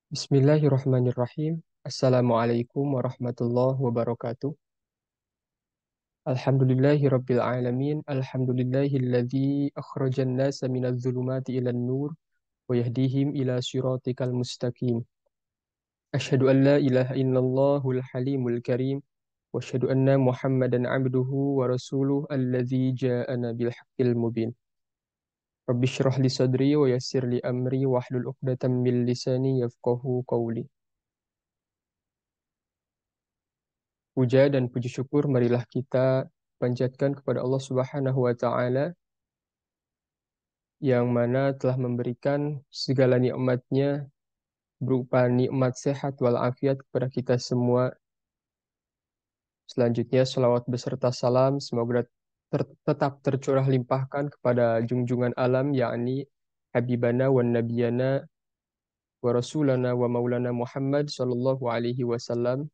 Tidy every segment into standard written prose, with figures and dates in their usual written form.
Bismillahirrahmanirrahim. Assalamualaikum warahmatullahi wabarakatuh. Alhamdulillahirabbil alamin. Alhamdulillahilladzi akhrajan nasa minadh dhulumati ilan nur wa yahdihim ila siratikal mustaqim. Asyhadu an la ilaha illallahul halimul karim wa asyhadu anna Muhammadan abduhu wa rasuluh alladzi ja'ana bil haqqil mubin. Rabbi shrah li sadri wa yassir li amri wahlul 'uqdatam min lisani yafqahu qawli. Puja dan puji syukur marilah kita panjatkan kepada Allah Subhanahu wa taala yang mana telah memberikan segala nikmat-Nya berupa nikmat sehat walafiat kepada kita semua. Selanjutnya salawat beserta salam semoga tetap tercurah limpahkan kepada junjungan alam yakni Habibana wa Nabiyana wa Rasulana wa Maulana Muhammad sallallahu alaihi wasallam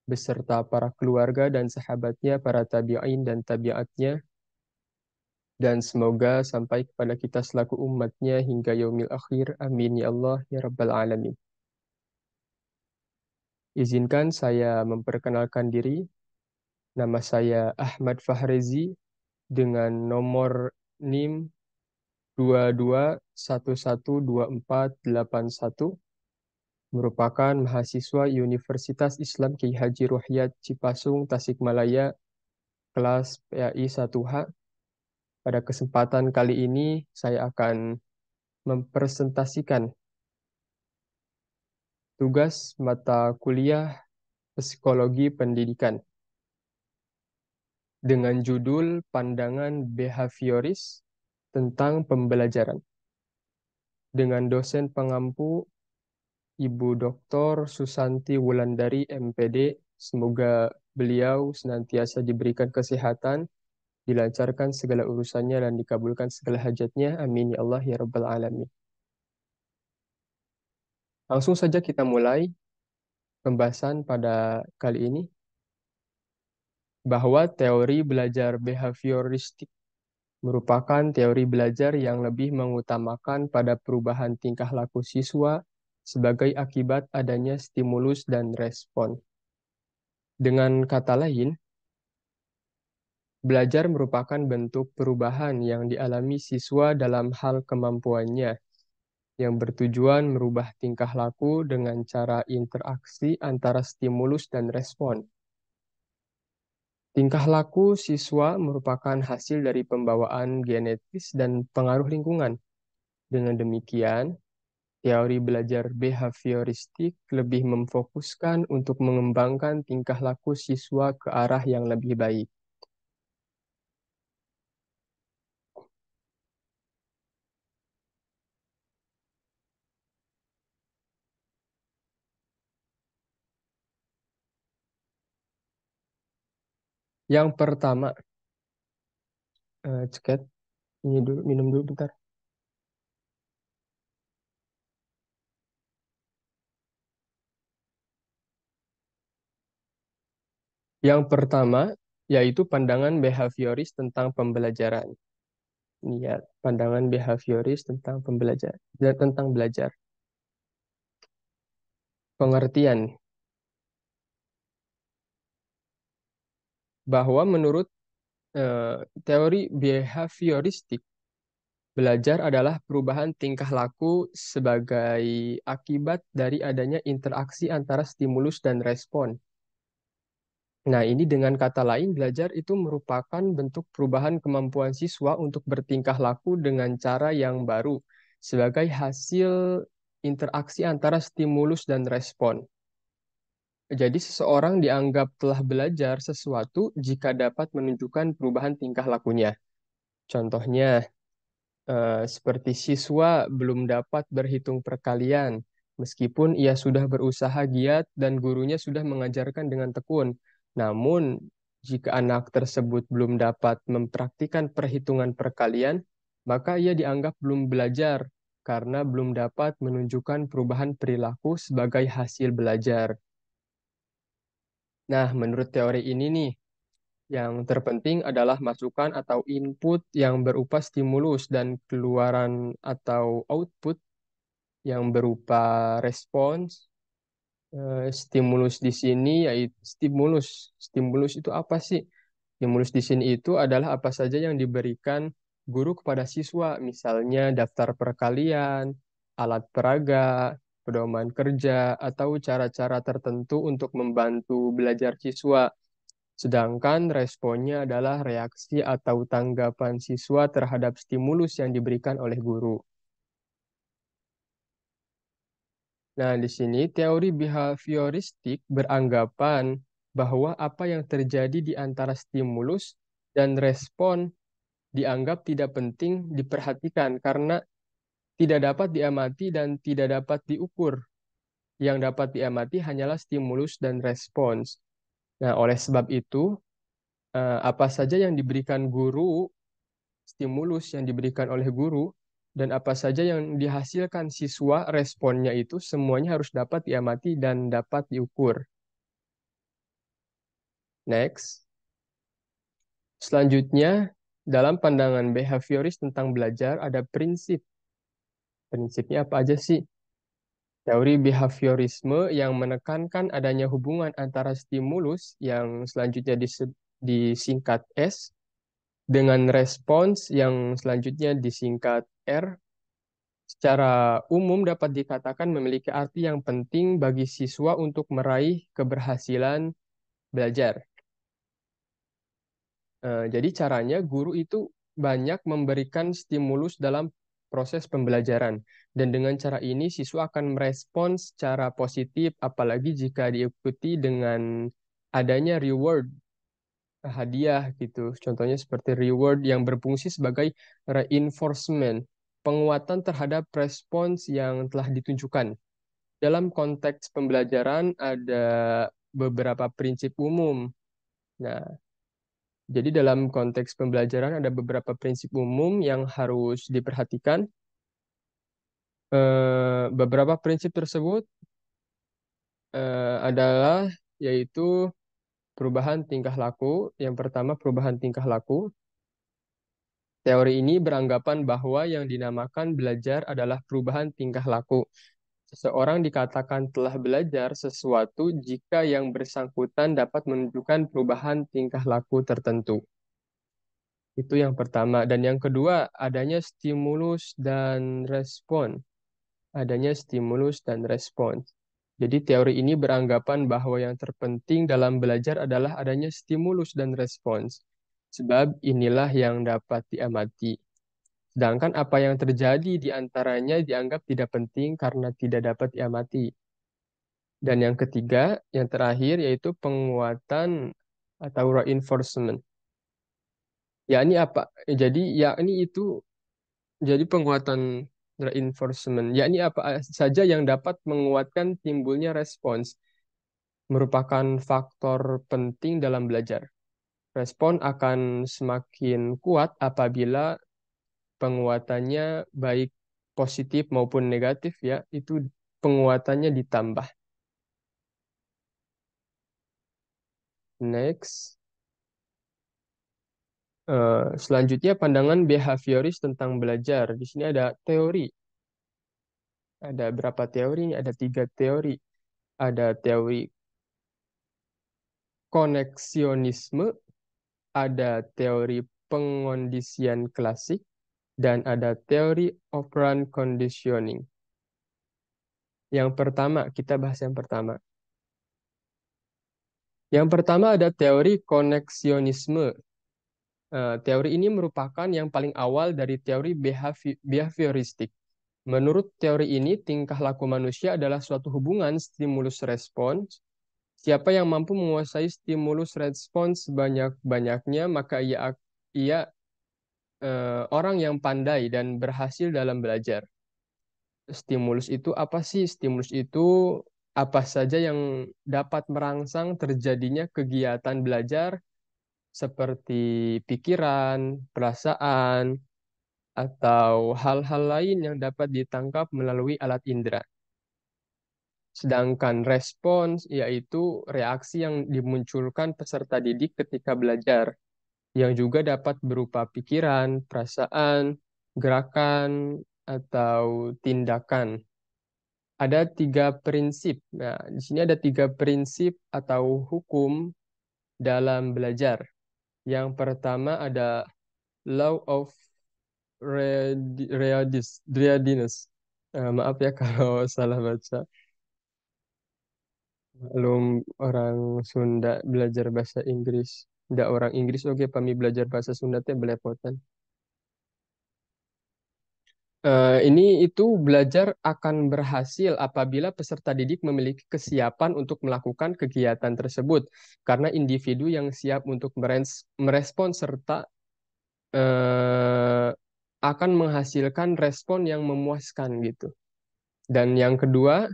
beserta para keluarga dan sahabatnya, para tabi'in dan tabi'atnya, dan semoga sampai kepada kita selaku umatnya hingga yaumil akhir. Amin ya Allah ya Rabbal Alamin. Izinkan saya memperkenalkan diri. Nama saya Ahmad Fahrezi dengan nomor NIM 22112481, merupakan mahasiswa Universitas Islam Ki Haji Ruhyat Cipasung, Tasikmalaya, kelas PAI 1H. Pada kesempatan kali ini saya akan mempresentasikan tugas mata kuliah Psikologi Pendidikan dengan judul Pandangan Behavioris tentang Pembelajaran dengan dosen pengampu Ibu Dr. Susanti Wulandari MPD. Semoga beliau senantiasa diberikan kesehatan, dilancarkan segala urusannya dan dikabulkan segala hajatnya. Amin ya Allah ya Rabbal Alamin. Langsung saja kita mulai pembahasan pada kali ini bahwa teori belajar behavioristik merupakan teori belajar yang lebih mengutamakan pada perubahan tingkah laku siswa sebagai akibat adanya stimulus dan respon. Dengan kata lain, belajar merupakan bentuk perubahan yang dialami siswa dalam hal kemampuannya, yang bertujuan merubah tingkah laku dengan cara interaksi antara stimulus dan respon. Tingkah laku siswa merupakan hasil dari pembawaan genetis dan pengaruh lingkungan. Dengan demikian, teori belajar behavioristik lebih memfokuskan untuk mengembangkan tingkah laku siswa ke arah yang lebih baik. Yang pertama, ceket, ini dulu, minum dulu bentar. Yang pertama, yaitu pandangan behavioris tentang pembelajaran. Ini ya, pandangan behavioris tentang pembelajaran, tentang belajar. Pengertian bahwa menurut teori behavioristik, belajar adalah perubahan tingkah laku sebagai akibat dari adanya interaksi antara stimulus dan respon. Nah, ini dengan kata lain, belajar itu merupakan bentuk perubahan kemampuan siswa untuk bertingkah laku dengan cara yang baru sebagai hasil interaksi antara stimulus dan respon. Jadi, seseorang dianggap telah belajar sesuatu jika dapat menunjukkan perubahan tingkah lakunya. Contohnya, seperti siswa belum dapat berhitung perkalian, meskipun ia sudah berusaha giat dan gurunya sudah mengajarkan dengan tekun. Namun, jika anak tersebut belum dapat mempraktikkan perhitungan perkalian, maka ia dianggap belum belajar karena belum dapat menunjukkan perubahan perilaku sebagai hasil belajar. Nah, menurut teori ini nih, yang terpenting adalah masukan atau input yang berupa stimulus dan keluaran atau output yang berupa respons. Stimulus di sini yaitu stimulus. Stimulus itu apa sih? Stimulus di sini itu adalah apa saja yang diberikan guru kepada siswa, misalnya daftar perkalian, alat peraga, pedoman kerja, atau cara-cara tertentu untuk membantu belajar siswa. Sedangkan responnya adalah reaksi atau tanggapan siswa terhadap stimulus yang diberikan oleh guru. Nah, di sini teori behavioristik beranggapan bahwa apa yang terjadi di antara stimulus dan respon dianggap tidak penting diperhatikan karena tidak dapat diamati dan tidak dapat diukur. Yang dapat diamati hanyalah stimulus dan respons. Nah, oleh sebab itu, apa saja yang diberikan guru, stimulus yang diberikan oleh guru, dan apa saja yang dihasilkan siswa, responnya itu semuanya harus dapat diamati dan dapat diukur. Next. Selanjutnya, dalam pandangan behavioris tentang belajar, ada prinsip. Prinsipnya apa aja sih? Teori behaviorisme yang menekankan adanya hubungan antara stimulus yang selanjutnya disingkat S dengan respons yang selanjutnya disingkat R, secara umum dapat dikatakan memiliki arti yang penting bagi siswa untuk meraih keberhasilan belajar. Jadi caranya guru itu banyak memberikan stimulus dalam proses pembelajaran. Dan dengan cara ini siswa akan merespons secara positif apalagi jika diikuti dengan adanya reward, hadiah gitu. Contohnya seperti reward yang berfungsi sebagai reinforcement, penguatan terhadap respons yang telah ditunjukkan. Dalam konteks pembelajaran ada beberapa prinsip umum. Nah, jadi dalam konteks pembelajaran ada beberapa prinsip umum yang harus diperhatikan. Beberapa prinsip tersebut adalah yaitu perubahan tingkah laku. Yang pertama perubahan tingkah laku. Teori ini beranggapan bahwa yang dinamakan belajar adalah perubahan tingkah laku. Seseorang dikatakan telah belajar sesuatu jika yang bersangkutan dapat menunjukkan perubahan tingkah laku tertentu. Itu yang pertama. Dan yang kedua, adanya stimulus dan respon. Adanya stimulus dan respon. Jadi teori ini beranggapan bahwa yang terpenting dalam belajar adalah adanya stimulus dan respons. Sebab inilah yang dapat diamati. Sedangkan apa yang terjadi di antaranya dianggap tidak penting karena tidak dapat diamati. Dan yang ketiga, yang terakhir yaitu penguatan atau reinforcement. Yakni apa? Jadi yakni itu jadi penguatan reinforcement, yakni apa saja yang dapat menguatkan timbulnya respons, merupakan faktor penting dalam belajar. Respon akan semakin kuat apabila penguatannya baik positif maupun negatif ya, itu penguatannya ditambah. Next. Selanjutnya pandangan behavioris tentang belajar. Di sini ada teori. Ada berapa teori? Ada 3 teori. Ada teori koneksionisme, ada teori pengondisian klasik, dan ada teori operant conditioning. Yang pertama, kita bahas yang pertama. Yang pertama ada teori koneksionisme. Teori ini merupakan yang paling awal dari teori behavioristik. Menurut teori ini, tingkah laku manusia adalah suatu hubungan stimulus-respons. Siapa yang mampu menguasai stimulus respons sebanyak-banyaknya, maka ia orang yang pandai dan berhasil dalam belajar. Stimulus itu apa sih? Stimulus itu apa saja yang dapat merangsang terjadinya kegiatan belajar seperti pikiran, perasaan, atau hal-hal lain yang dapat ditangkap melalui alat indera. Sedangkan respons yaitu reaksi yang dimunculkan peserta didik ketika belajar, yang juga dapat berupa pikiran, perasaan, gerakan, atau tindakan. Ada tiga prinsip. Nah, di sini ada tiga prinsip atau hukum dalam belajar. Yang pertama ada law of readiness. Maaf ya kalau salah baca. Belum orang Sunda belajar bahasa Inggris. Tidak orang Inggris, oke, kami belajar bahasa Sunda teh belepotan. Ini itu belajar akan berhasil apabila peserta didik memiliki kesiapan untuk melakukan kegiatan tersebut, karena individu yang siap untuk merespon serta eh, akan menghasilkan respon yang memuaskan gitu. Dan yang kedua,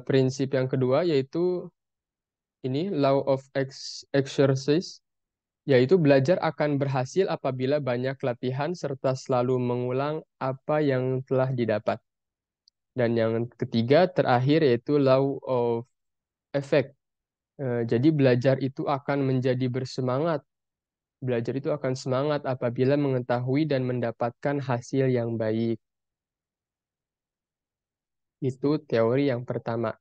prinsip yang kedua yaitu ini law of exercise, yaitu belajar akan berhasil apabila banyak latihan serta selalu mengulang apa yang telah didapat. Dan yang ketiga terakhir yaitu law of effect. Jadi belajar itu akan menjadi bersemangat. Belajar itu akan semangat apabila mengetahui dan mendapatkan hasil yang baik. Itu teori yang pertama.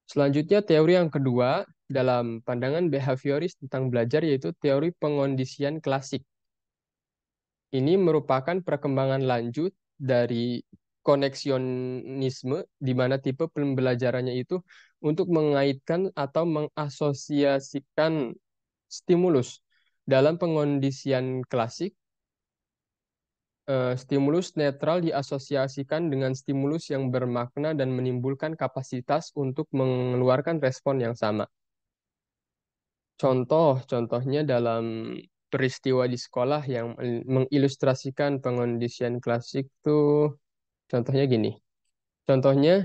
Selanjutnya teori yang kedua dalam pandangan behavioris tentang belajar yaitu teori pengondisian klasik. Ini merupakan perkembangan lanjut dari koneksionisme, di mana tipe pembelajarannya itu untuk mengaitkan atau mengasosiasikan stimulus. Dalam pengondisian klasik, stimulus netral diasosiasikan dengan stimulus yang bermakna dan menimbulkan kapasitas untuk mengeluarkan respon yang sama. Contohnya dalam peristiwa di sekolah yang mengilustrasikan pengondisian klasik tuh, contohnya gini. Contohnya,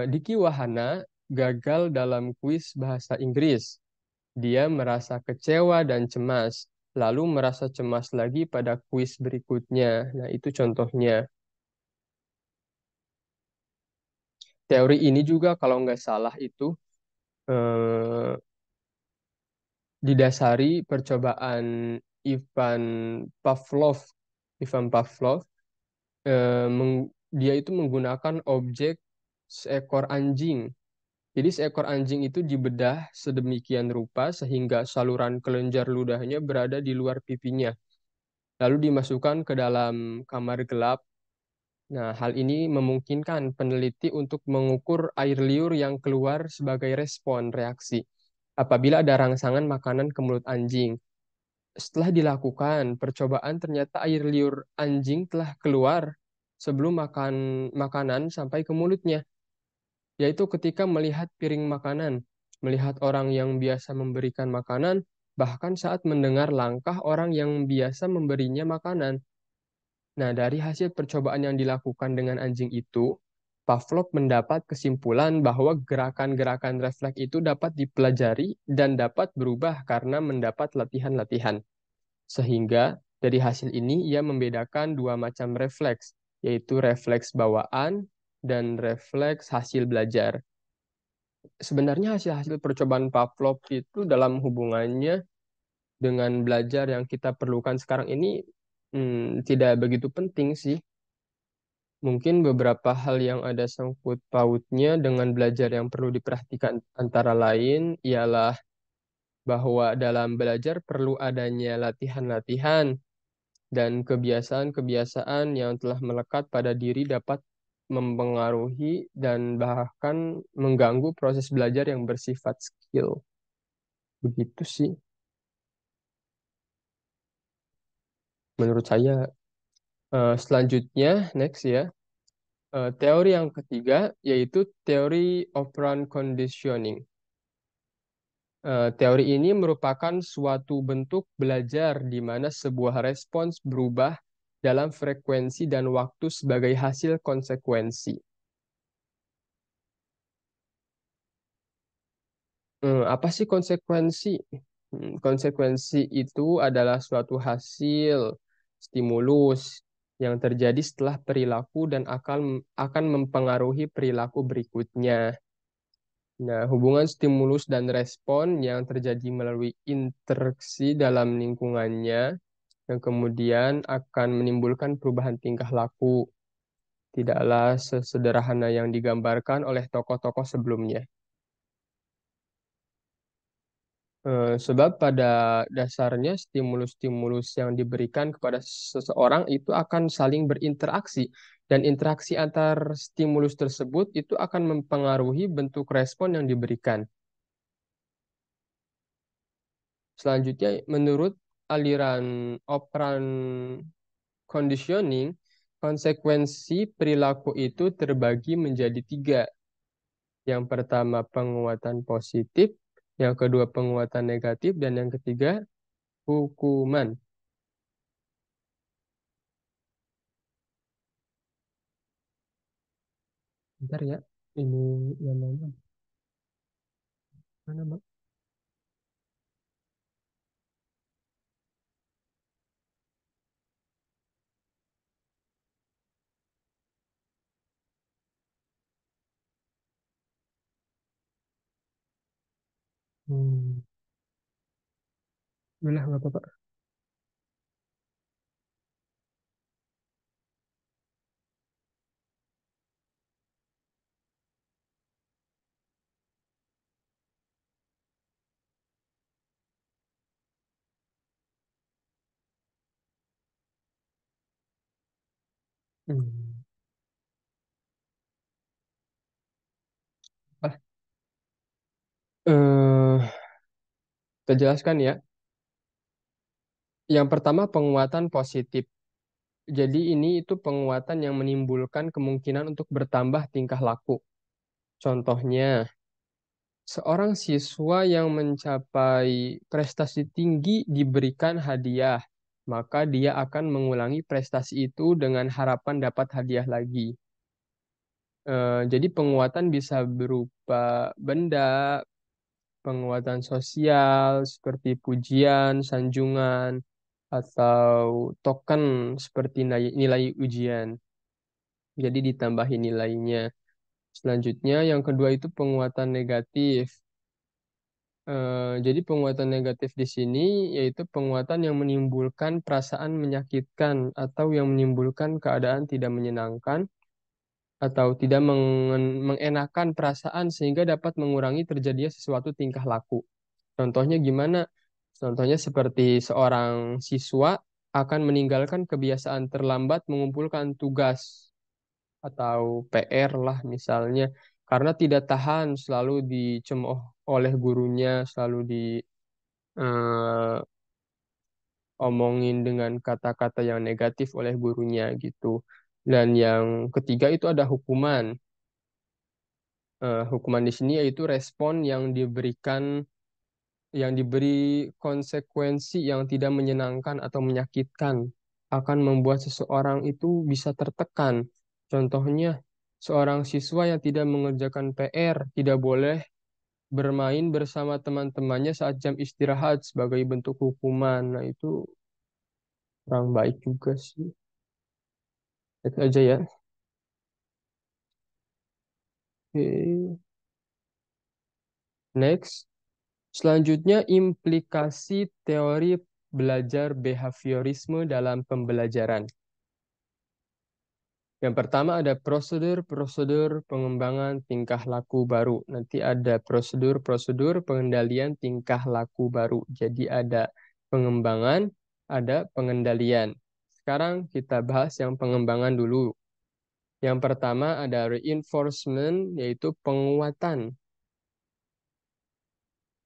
Diki Wahana gagal dalam kuis bahasa Inggris. Dia merasa kecewa dan cemas, lalu merasa cemas lagi pada kuis berikutnya. Nah, itu contohnya. Teori ini juga kalau nggak salah itu eh, didasari percobaan Ivan Pavlov. Ivan Pavlov, dia itu menggunakan objek seekor anjing. Jadi seekor anjing itu dibedah sedemikian rupa sehingga saluran kelenjar ludahnya berada di luar pipinya. Lalu dimasukkan ke dalam kamar gelap. Nah, hal ini memungkinkan peneliti untuk mengukur air liur yang keluar sebagai respon reaksi apabila ada rangsangan makanan ke mulut anjing. Setelah dilakukan percobaan, ternyata air liur anjing telah keluar sebelum makan makanan sampai ke mulutnya, yaitu ketika melihat piring makanan, melihat orang yang biasa memberikan makanan, bahkan saat mendengar langkah orang yang biasa memberinya makanan. Nah, dari hasil percobaan yang dilakukan dengan anjing itu, Pavlov mendapat kesimpulan bahwa gerakan-gerakan refleks itu dapat dipelajari dan dapat berubah karena mendapat latihan-latihan. Sehingga dari hasil ini ia membedakan dua macam refleks, yaitu refleks bawaan dan refleks hasil belajar. Sebenarnya hasil-hasil percobaan Pavlov itu dalam hubungannya dengan belajar yang kita perlukan sekarang ini tidak begitu penting sih. Mungkin beberapa hal yang ada sangkut pautnya dengan belajar yang perlu diperhatikan antara lain ialah bahwa dalam belajar perlu adanya latihan-latihan dan kebiasaan-kebiasaan yang telah melekat pada diri dapat mempengaruhi dan bahkan mengganggu proses belajar yang bersifat skill. Begitu sih menurut saya. Selanjutnya, next ya, teori yang ketiga yaitu teori operant conditioning. Teori ini merupakan suatu bentuk belajar di mana sebuah respons berubah dalam frekuensi dan waktu sebagai hasil konsekuensi. Apa sih konsekuensi? Konsekuensi itu adalah suatu hasil stimulus yang terjadi setelah perilaku dan akan mempengaruhi perilaku berikutnya. Nah, hubungan stimulus dan respon yang terjadi melalui interaksi dalam lingkungannya yang kemudian akan menimbulkan perubahan tingkah laku. tidaklah sesederhana yang digambarkan oleh tokoh-tokoh sebelumnya. Sebab pada dasarnya stimulus-stimulus yang diberikan kepada seseorang itu akan saling berinteraksi dan interaksi antar stimulus tersebut itu akan mempengaruhi bentuk respon yang diberikan. Selanjutnya, menurut aliran operan conditioning, konsekuensi perilaku itu terbagi menjadi tiga. Yang pertama penguatan positif, yang kedua penguatan negatif, dan yang ketiga hukuman. Bentar ya, ini namanya mana, Bang? Hmm, udah nggak apa-apa. Hmm. Ah, eh, kita jelaskan ya. Yang pertama penguatan positif. Jadi ini itu penguatan yang menimbulkan kemungkinan untuk bertambah tingkah laku. Contohnya, seorang siswa yang mencapai prestasi tinggi diberikan hadiah, maka dia akan mengulangi prestasi itu dengan harapan dapat hadiah lagi. Jadi penguatan bisa berupa benda, penguatan sosial seperti pujian, sanjungan, atau token seperti nilai, nilai ujian. Jadi ditambahin nilainya. Selanjutnya yang kedua itu penguatan negatif. Jadi penguatan negatif di sini yaitu penguatan yang menimbulkan perasaan menyakitkan atau yang menimbulkan keadaan tidak menyenangkan atau tidak mengenakan perasaan sehingga dapat mengurangi terjadinya sesuatu tingkah laku. Contohnya gimana? Contohnya seperti seorang siswa akan meninggalkan kebiasaan terlambat mengumpulkan tugas atau PR lah misalnya karena tidak tahan selalu dicemooh oleh gurunya, selalu omongin dengan kata-kata yang negatif oleh gurunya gitu. Dan yang ketiga itu ada hukuman. Hukuman di sini yaitu respon yang diberi konsekuensi yang tidak menyenangkan atau menyakitkan akan membuat seseorang itu bisa tertekan. Contohnya, seorang siswa yang tidak mengerjakan PR tidak boleh bermain bersama teman-temannya saat jam istirahat sebagai bentuk hukuman. Nah, itu kurang baik juga sih. Itu aja ya. Oke. Next. Selanjutnya, implikasi teori belajar behaviorisme dalam pembelajaran. Yang pertama ada prosedur-prosedur pengembangan tingkah laku baru. Nanti ada prosedur-prosedur pengendalian tingkah laku baru. Jadi ada pengembangan, ada pengendalian. Sekarang kita bahas yang pengembangan dulu. Yang pertama ada reinforcement, yaitu penguatan.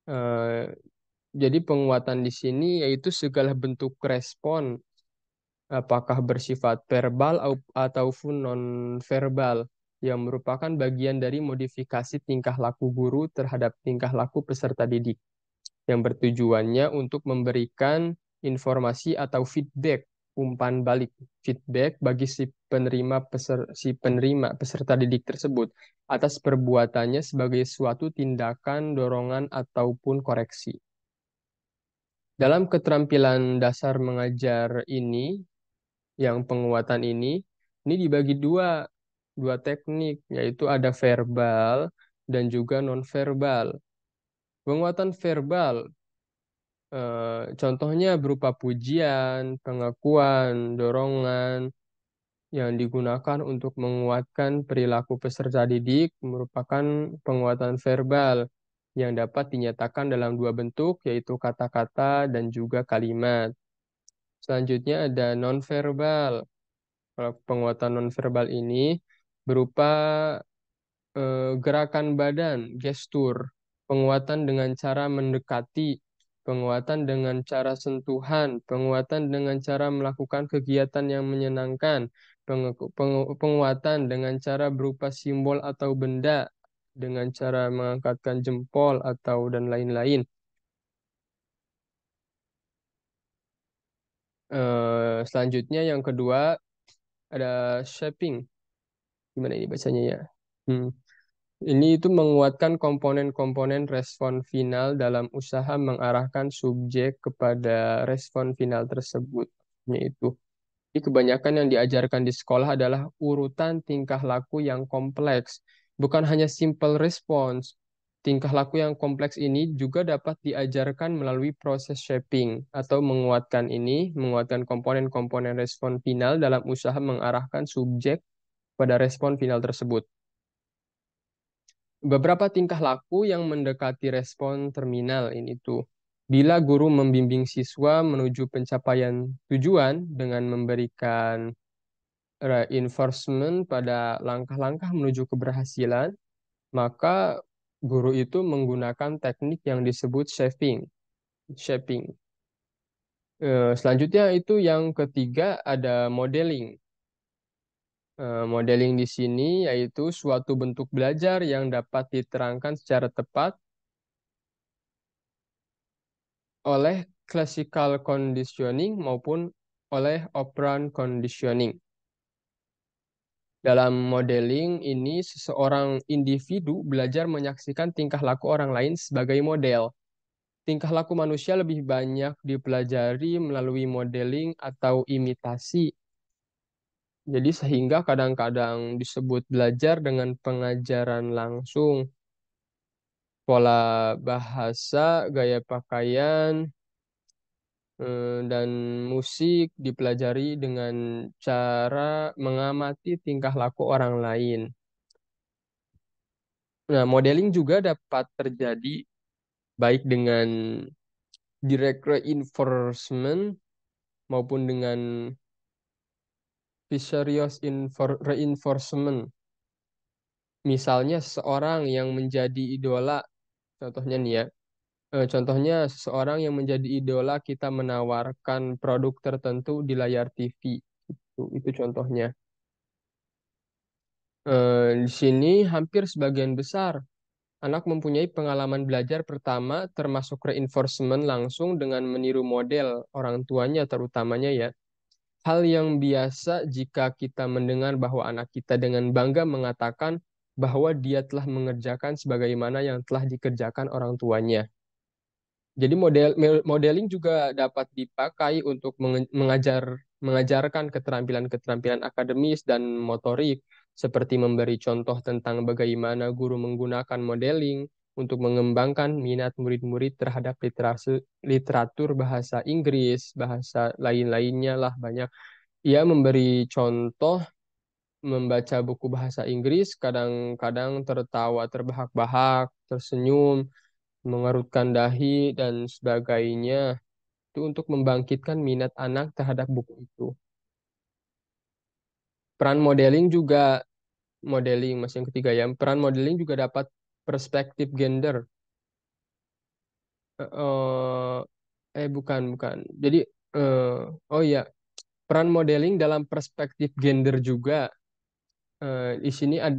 Eh, jadi penguatan di sini yaitu segala bentuk respon apakah bersifat verbal ataupun non-verbal yang merupakan bagian dari modifikasi tingkah laku guru terhadap tingkah laku peserta didik yang bertujuannya untuk memberikan informasi atau feedback umpan balik feedback bagi si penerima peserta didik tersebut atas perbuatannya sebagai suatu tindakan dorongan ataupun koreksi. Dalam keterampilan dasar mengajar ini, yang penguatan ini dibagi dua teknik, yaitu ada verbal dan juga non-verbal. Penguatan verbal, contohnya berupa pujian, pengakuan, dorongan, yang digunakan untuk menguatkan perilaku peserta didik merupakan penguatan verbal yang dapat dinyatakan dalam dua bentuk, yaitu kata-kata dan juga kalimat. Selanjutnya ada nonverbal. Kalau penguatan nonverbal ini berupa gerakan badan, gestur, penguatan dengan cara mendekati, penguatan dengan cara sentuhan, penguatan dengan cara melakukan kegiatan yang menyenangkan, penguatan dengan cara berupa simbol atau benda, dengan cara mengangkatkan jempol atau dan lain-lain. Selanjutnya yang kedua ada shaping. Gimana ini bacanya ya? Hmm. Ini itu menguatkan komponen-komponen respon final dalam usaha mengarahkan subjek kepada respon final tersebut. Yaitu, ini kebanyakan yang diajarkan di sekolah adalah urutan tingkah laku yang kompleks, bukan hanya simple response. Tingkah laku yang kompleks ini juga dapat diajarkan melalui proses shaping atau menguatkan komponen-komponen respon final dalam usaha mengarahkan subjek pada respon final tersebut. Beberapa tingkah laku yang mendekati respon terminal ini tuh. Bila guru membimbing siswa menuju pencapaian tujuan dengan memberikan reinforcement pada langkah-langkah menuju keberhasilan, maka guru itu menggunakan teknik yang disebut shaping. Shaping. Selanjutnya itu yang ketiga ada modeling. Modeling di sini yaitu suatu bentuk belajar yang dapat diterangkan secara tepat oleh classical conditioning maupun oleh operant conditioning. Dalam modeling ini, seseorang individu belajar menyaksikan tingkah laku orang lain sebagai model. Tingkah laku manusia lebih banyak dipelajari melalui modeling atau imitasi. Jadi sehingga kadang-kadang disebut belajar dengan pengajaran langsung. Pola bahasa, gaya pakaian, dan musik dipelajari dengan cara mengamati tingkah laku orang lain. Nah, modeling juga dapat terjadi baik dengan direct reinforcement maupun dengan vicarious reinforcement. Misalnya seseorang yang menjadi idola, contohnya nih ya, contohnya seseorang yang menjadi idola kita menawarkan produk tertentu di layar TV. Itu contohnya. Di sini hampir sebagian besar anak mempunyai pengalaman belajar pertama termasuk reinforcement langsung dengan meniru model orang tuanya terutamanya ya. Hal yang biasa jika kita mendengar bahwa anak kita dengan bangga mengatakan bahwa dia telah mengerjakan sebagaimana yang telah dikerjakan orang tuanya. Jadi modeling juga dapat dipakai untuk mengajarkan keterampilan-keterampilan akademis dan motorik, seperti memberi contoh tentang bagaimana guru menggunakan modeling untuk mengembangkan minat murid-murid terhadap literatur bahasa Inggris, bahasa lain-lainnya lah banyak. Ia memberi contoh membaca buku bahasa Inggris, kadang-kadang tertawa terbahak-bahak, tersenyum, mengerutkan dahi dan sebagainya itu untuk membangkitkan minat anak terhadap buku itu. Peran modeling juga modeling masih yang ketiga ya. Peran modeling juga dapat perspektif gender. Bukan bukan. Jadi eh, oh ya, peran modeling dalam perspektif gender juga di sini ada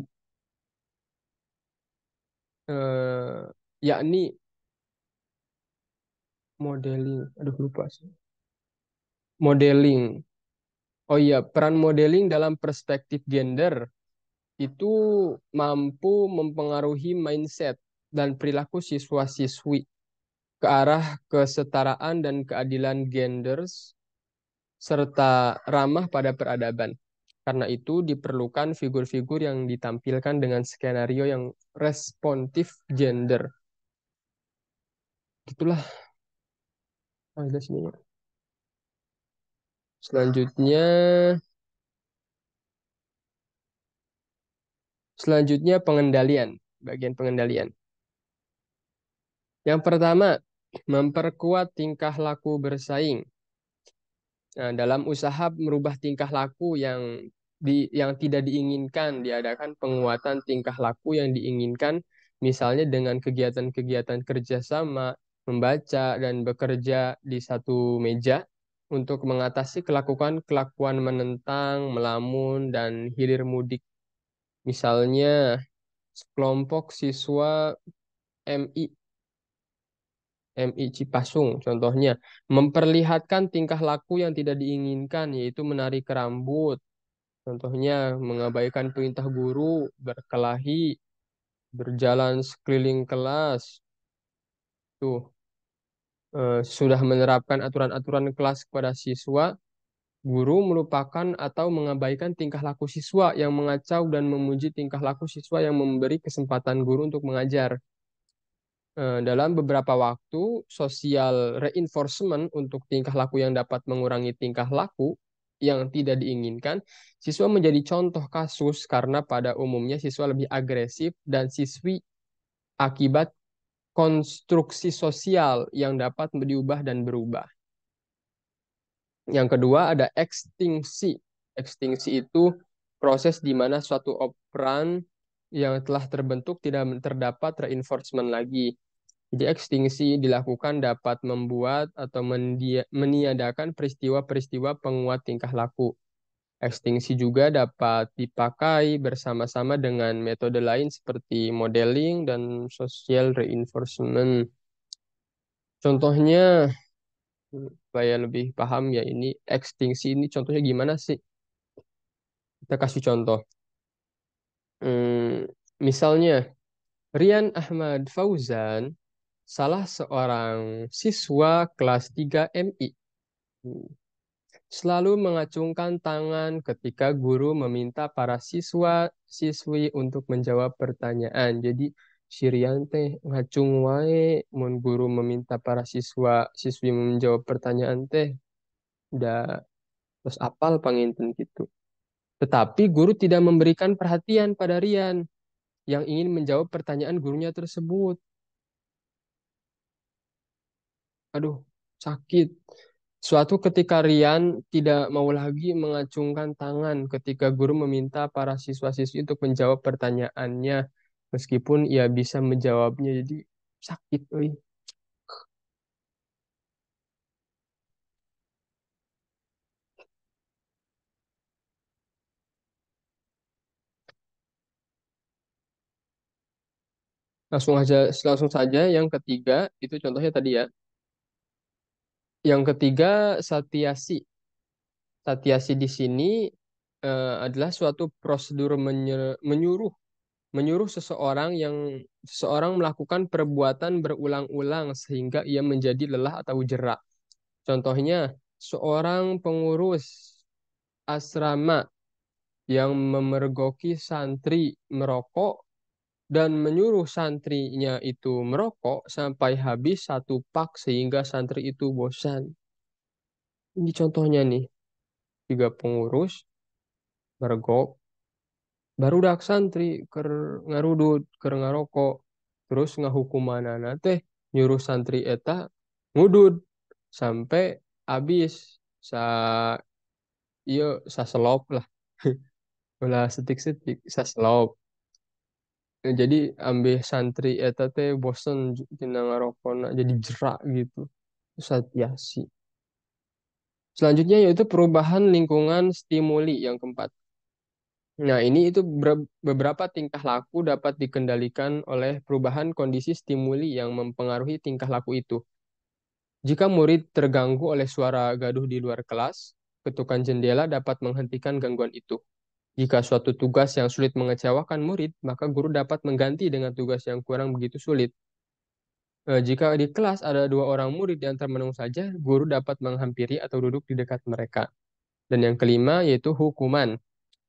yakni modeling. Aduh lupa sih. Modeling. Oh iya, peran modeling dalam perspektif gender itu mampu mempengaruhi mindset dan perilaku siswa-siswi ke arah kesetaraan dan keadilan gender serta ramah pada peradaban. Karena itu diperlukan figur-figur yang ditampilkan dengan skenario yang responsif gender. Itulah sini. Selanjutnya Selanjutnya pengendalian, bagian pengendalian. Yang pertama, memperkuat tingkah laku bersaing. Nah, dalam usaha merubah tingkah laku yang tidak diinginkan, diadakan penguatan tingkah laku yang diinginkan, misalnya dengan kegiatan-kegiatan kerjasama, membaca dan bekerja di satu meja untuk mengatasi kelakuan-kelakuan menentang, melamun, dan hilir mudik. Misalnya, sekelompok siswa MI MI Cipasung, contohnya, memperlihatkan tingkah laku yang tidak diinginkan, yaitu menarik rambut. Contohnya, mengabaikan perintah guru, berkelahi, berjalan sekeliling kelas. Tuh, sudah menerapkan aturan-aturan kelas kepada siswa, guru melupakan atau mengabaikan tingkah laku siswa yang mengacau dan memuji tingkah laku siswa yang memberi kesempatan guru untuk mengajar. Dalam beberapa waktu, social reinforcement untuk tingkah laku yang dapat mengurangi tingkah laku yang tidak diinginkan, siswa menjadi contoh kasus karena pada umumnya siswa lebih agresif dan siswi akibat konstruksi sosial yang dapat diubah dan berubah. Yang kedua ada ekstingsi. Ekstingsi itu proses di mana suatu operan yang telah terbentuk tidak terdapat reinforcement lagi. Jadi ekstingsi dilakukan dapat membuat atau meniadakan peristiwa-peristiwa penguat tingkah laku. Ekstingsi juga dapat dipakai bersama-sama dengan metode lain seperti modeling dan social reinforcement. Contohnya, supaya lebih paham ya ini ekstingsi ini contohnya gimana sih? Kita kasih contoh. Hmm, misalnya, Rian Ahmad Fauzan, salah seorang siswa kelas 3 MI. Selalu mengacungkan tangan ketika guru meminta para siswa-siswi untuk menjawab pertanyaan. Jadi si Rian teh ngacung wae mun guru meminta para siswa-siswi menjawab pertanyaan teh udah terus apal panginten gitu. Tetapi guru tidak memberikan perhatian pada Rian yang ingin menjawab pertanyaan gurunya tersebut. Aduh, sakit. Suatu ketika Rian tidak mau lagi mengacungkan tangan ketika guru meminta para siswa-siswi untuk menjawab pertanyaannya, meskipun ia bisa menjawabnya. Jadi sakit, euy. Langsung saja yang ketiga itu contohnya tadi ya. Yang ketiga satiasi. Satiasi di sini adalah suatu prosedur menyuruh menyuruh seseorang melakukan perbuatan berulang-ulang sehingga ia menjadi lelah atau jerak. Contohnya, seorang pengurus asrama yang memergoki santri merokok dan menyuruh santrinya itu merokok sampai habis satu pak sehingga santri itu bosan. Ini contohnya nih, tiga pengurus mergok barudak santri ker ngarudut ker ngarokok terus ngahukumanana teh nyuruh santri eta ngudud sampai habis sa iya saselop lah ulah setik-setik saselop. Jadi ambil santri eta teh bosen tina ngarokokna jadi jerak gitu. Satiasi. Selanjutnya yaitu perubahan lingkungan stimuli yang keempat. Nah, ini itu beberapa tingkah laku dapat dikendalikan oleh perubahan kondisi stimuli yang mempengaruhi tingkah laku itu. Jika murid terganggu oleh suara gaduh di luar kelas, ketukan jendela dapat menghentikan gangguan itu. Jika suatu tugas yang sulit mengecewakan murid, maka guru dapat mengganti dengan tugas yang kurang begitu sulit. Jika di kelas ada dua orang murid yang termenung saja, guru dapat menghampiri atau duduk di dekat mereka. Dan yang kelima yaitu hukuman.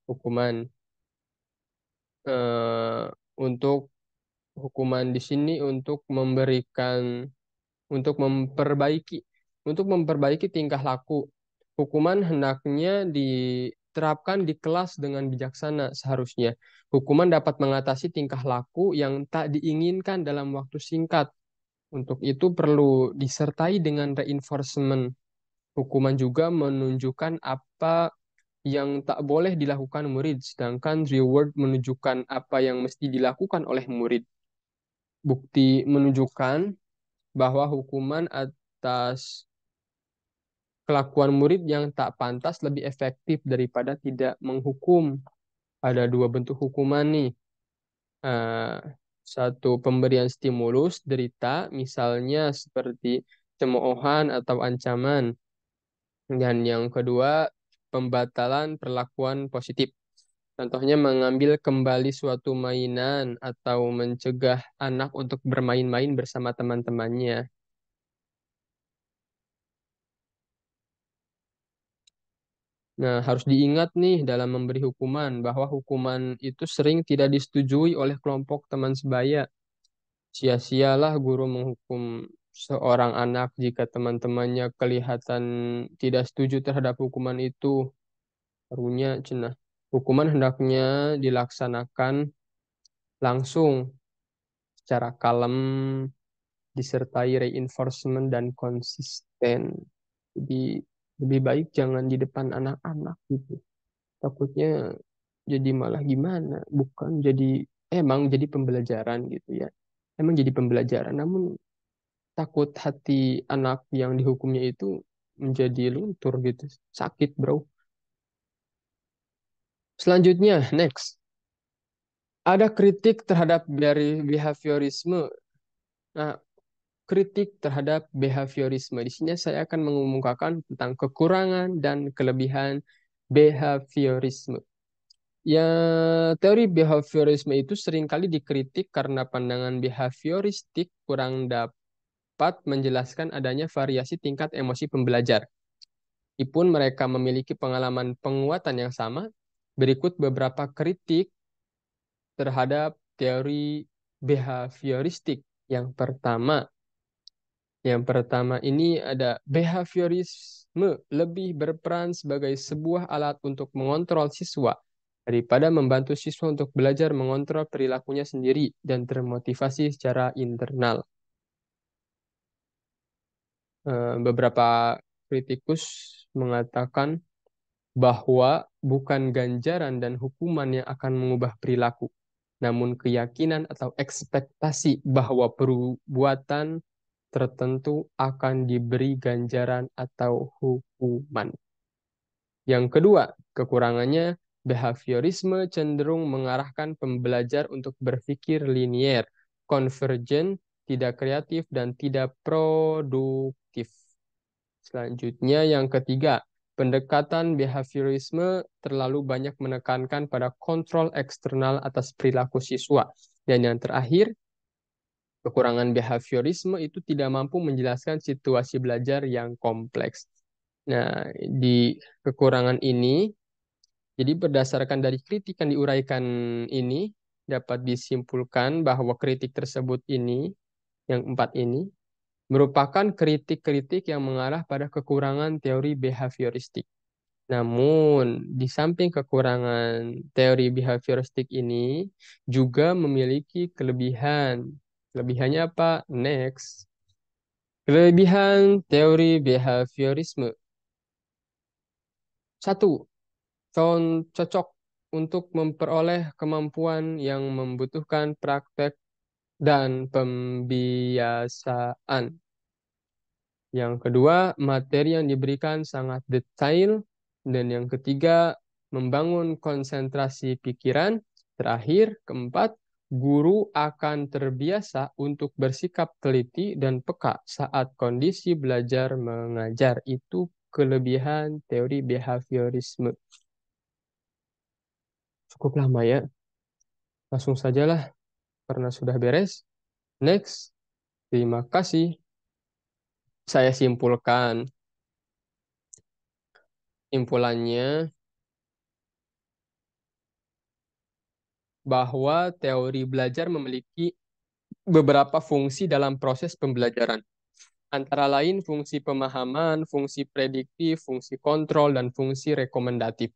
Hukuman eh, untuk hukuman di sini untuk memperbaiki tingkah laku. Hukuman hendaknya diterapkan di kelas dengan bijaksana seharusnya. Hukuman dapat mengatasi tingkah laku yang tak diinginkan dalam waktu singkat. Untuk itu perlu disertai dengan reinforcement. Hukuman juga menunjukkan apa yang tak boleh dilakukan murid, sedangkan reward menunjukkan apa yang mesti dilakukan oleh murid. Bukti menunjukkan bahwa hukuman atas kelakuan murid yang tak pantas lebih efektif daripada tidak menghukum. Ada dua bentuk hukuman nih. Eh, Satu, pemberian stimulus derita, misalnya seperti cemoohan atau ancaman. Dan yang kedua, pembatalan perlakuan positif. Contohnya mengambil kembali suatu mainan atau mencegah anak untuk bermain-main bersama teman-temannya. Nah, harus diingat nih dalam memberi hukuman bahwa hukuman itu sering tidak disetujui oleh kelompok teman sebaya. Sia-sialah guru menghukum seorang anak jika teman-temannya kelihatan tidak setuju terhadap hukuman itu. Karunya cenah. Hukuman hendaknya dilaksanakan langsung secara kalem disertai reinforcement dan konsisten. Jadi lebih baik jangan di depan anak-anak gitu. Takutnya jadi malah gimana? Bukan jadi emang jadi pembelajaran gitu ya. Emang jadi pembelajaran, namun takut hati anak yang dihukumnya itu menjadi luntur gitu. Sakit, bro. Selanjutnya, next. Ada kritik terhadap dari behaviorisme. Nah, kritik terhadap behaviorisme. Di sini saya akan mengemukakan tentang kekurangan dan kelebihan behaviorisme. Ya, teori behaviorisme itu seringkali dikritik karena pandangan behavioristik kurang dapat menjelaskan adanya variasi tingkat emosi pembelajar. Meskipun mereka memiliki pengalaman penguatan yang sama, berikut beberapa kritik terhadap teori behavioristik. Yang pertama ini ada behaviorisme lebih berperan sebagai sebuah alat untuk mengontrol siswa daripada membantu siswa untuk belajar mengontrol perilakunya sendiri dan termotivasi secara internal. Beberapa kritikus mengatakan bahwa bukan ganjaran dan hukuman yang akan mengubah perilaku, namun keyakinan atau ekspektasi bahwa perbuatan tertentu akan diberi ganjaran atau hukuman. Yang kedua, kekurangannya, behaviorisme cenderung mengarahkan pembelajar untuk berpikir linier, konvergen, tidak kreatif, dan tidak produktif. Selanjutnya, yang ketiga, pendekatan behaviorisme terlalu banyak menekankan pada kontrol eksternal atas perilaku siswa. Dan yang terakhir, kekurangan behaviorisme itu tidak mampu menjelaskan situasi belajar yang kompleks. Nah, di kekurangan ini, jadi berdasarkan dari kritik yang diuraikan ini, dapat disimpulkan bahwa kritik tersebut ini, yang empat ini, merupakan kritik-kritik yang mengarah pada kekurangan teori behavioristik. Namun, di samping kekurangan teori behavioristik ini, juga memiliki kelebihan. Kelebihannya apa? Next. Kelebihan teori behaviorisme. Satu, cocok untuk memperoleh kemampuan yang membutuhkan praktek dan pembiasaan. Yang kedua, materi yang diberikan sangat detail. Dan yang ketiga, membangun konsentrasi pikiran. Terakhir, keempat, guru akan terbiasa untuk bersikap teliti dan peka saat kondisi belajar mengajar. Itu kelebihan teori behaviorisme. Cukup lama ya. Langsung sajalah karena sudah beres. Next, terima kasih. Saya simpulkan. Simpulannya bahwa teori belajar memiliki beberapa fungsi dalam proses pembelajaran. Antara lain fungsi pemahaman, fungsi prediktif, fungsi kontrol, dan fungsi rekomendatif.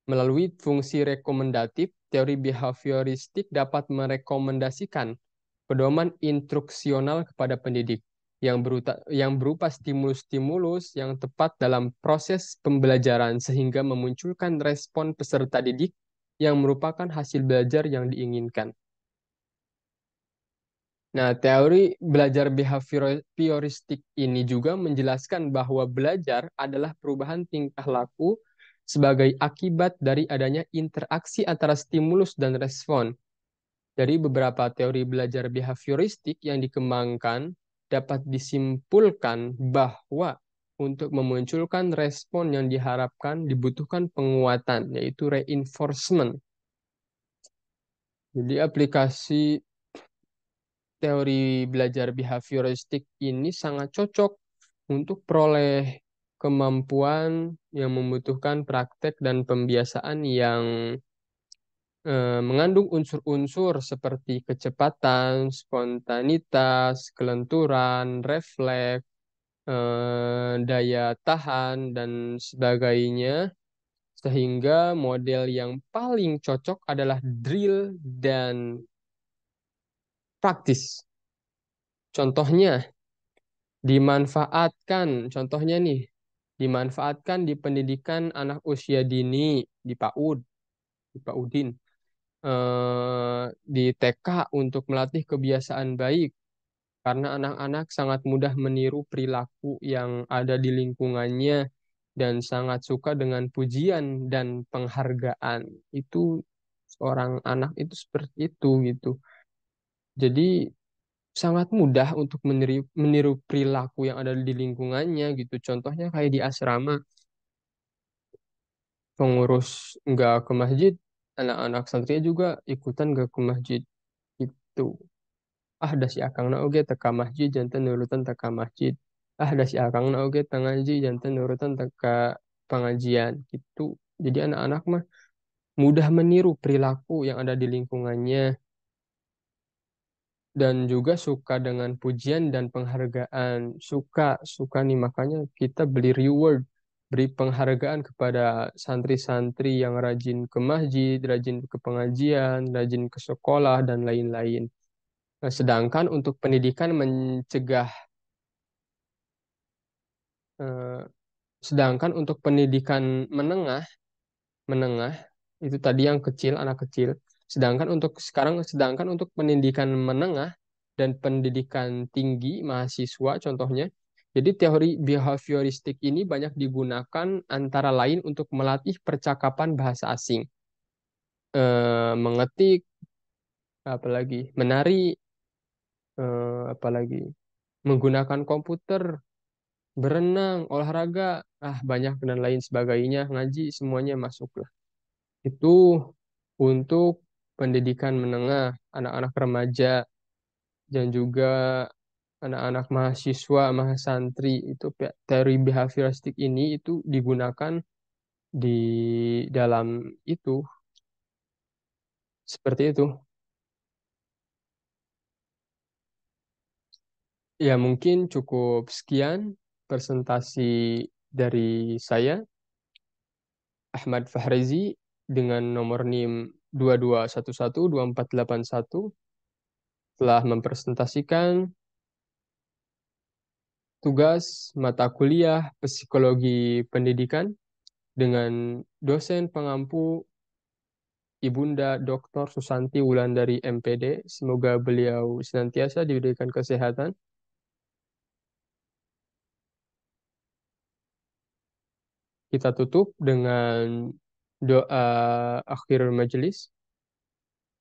Melalui fungsi rekomendatif, teori behavioristik dapat merekomendasikan pedoman instruksional kepada pendidik yang berupa stimulus-stimulus yang tepat dalam proses pembelajaran sehingga memunculkan respon peserta didik yang merupakan hasil belajar yang diinginkan. Nah, teori belajar behavioristik ini juga menjelaskan bahwa belajar adalah perubahan tingkah laku sebagai akibat dari adanya interaksi antara stimulus dan respon. Dari beberapa teori belajar behavioristik yang dikembangkan, dapat disimpulkan bahwa untuk memunculkan respon yang diharapkan dibutuhkan penguatan, yaitu reinforcement. Jadi aplikasi teori belajar behavioristik ini sangat cocok untuk peroleh kemampuan yang membutuhkan praktek dan pembiasaan yang mengandung unsur-unsur seperti kecepatan, spontanitas, kelenturan, refleks, daya tahan, dan sebagainya. Sehingga model yang paling cocok adalah drill dan praktis. Contohnya, contohnya nih, dimanfaatkan di pendidikan anak usia dini, di PAUD, di PAUDin, di TK untuk melatih kebiasaan baik, karena anak-anak sangat mudah meniru perilaku yang ada di lingkungannya dan sangat suka dengan pujian dan penghargaan. Itu seorang anak itu seperti itu gitu. Jadi sangat mudah untuk meniru perilaku yang ada di lingkungannya gitu. Contohnya kayak di asrama, pengurus nggak ke masjid, anak-anak santri juga ikutan nggak ke masjid gitu. Ah, dah si akang na oge teka masjid jantan nurutan teka masjid. Ah, dah si akang na oge tangaji jantan nurutan teka pengajian gitu. Jadi anak-anak mah mudah meniru perilaku yang ada di lingkungannya dan juga suka dengan pujian dan penghargaan. Suka nih makanya kita beli reward, beri penghargaan kepada santri-santri yang rajin ke masjid, rajin ke pengajian, rajin ke sekolah dan lain-lain. Nah, sedangkan untuk pendidikan mencegah, eh, sedangkan untuk pendidikan menengah, menengah itu tadi yang kecil, anak kecil. Sedangkan untuk pendidikan menengah dan pendidikan tinggi mahasiswa contohnya. Jadi teori behavioristik ini banyak digunakan antara lain untuk melatih percakapan bahasa asing, mengetik, apalagi menari, apalagi menggunakan komputer, berenang, olahraga, banyak dan lain sebagainya, ngaji semuanya masuk. Itu untuk pendidikan menengah, anak-anak remaja, dan juga anak-anak mahasiswa, mahasantri. Itu teori behavioristik ini itu digunakan di dalam itu, seperti itu. Ya, mungkin cukup sekian presentasi dari saya, Ahmad Fahrizi, dengan nomor NIM 22112481 telah mempresentasikan tugas mata kuliah Psikologi Pendidikan dengan dosen pengampu Ibunda Dr. Susanti Wulandari MPD. Semoga beliau senantiasa diberikan kesehatan. Kita tutup dengan doa akhir majelis.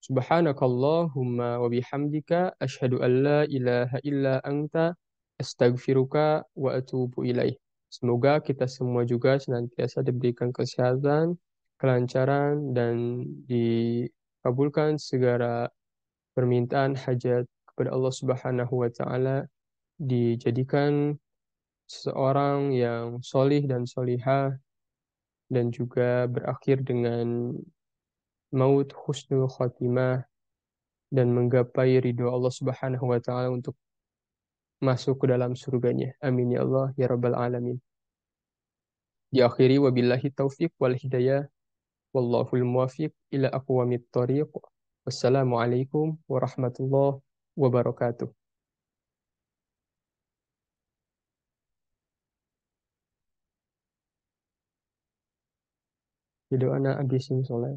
Subhanakallahumma wa bihamdika asyhadu an la ilaha illa anta astaghfiruka wa atubu ilaih. Semoga kita semua juga senantiasa diberikan kesehatan, kelancaran, dan dikabulkan segala permintaan hajat kepada Allah Subhanahu wa taala, dijadikan seorang yang solih dan solihah dan juga berakhir dengan maut husnul khotimah dan menggapai ridho Allah Subhanahu wa taala untuk masuk ke dalam surganya. Amin ya Allah ya rabbal alamin. Diakhiri wabillahi taufiq wal hidayah. Wallahul muwafiq ila aqwamit thoriq. Wassalamualaikum warahmatullahi wabarakatuh. Jadi anak abisin soleh.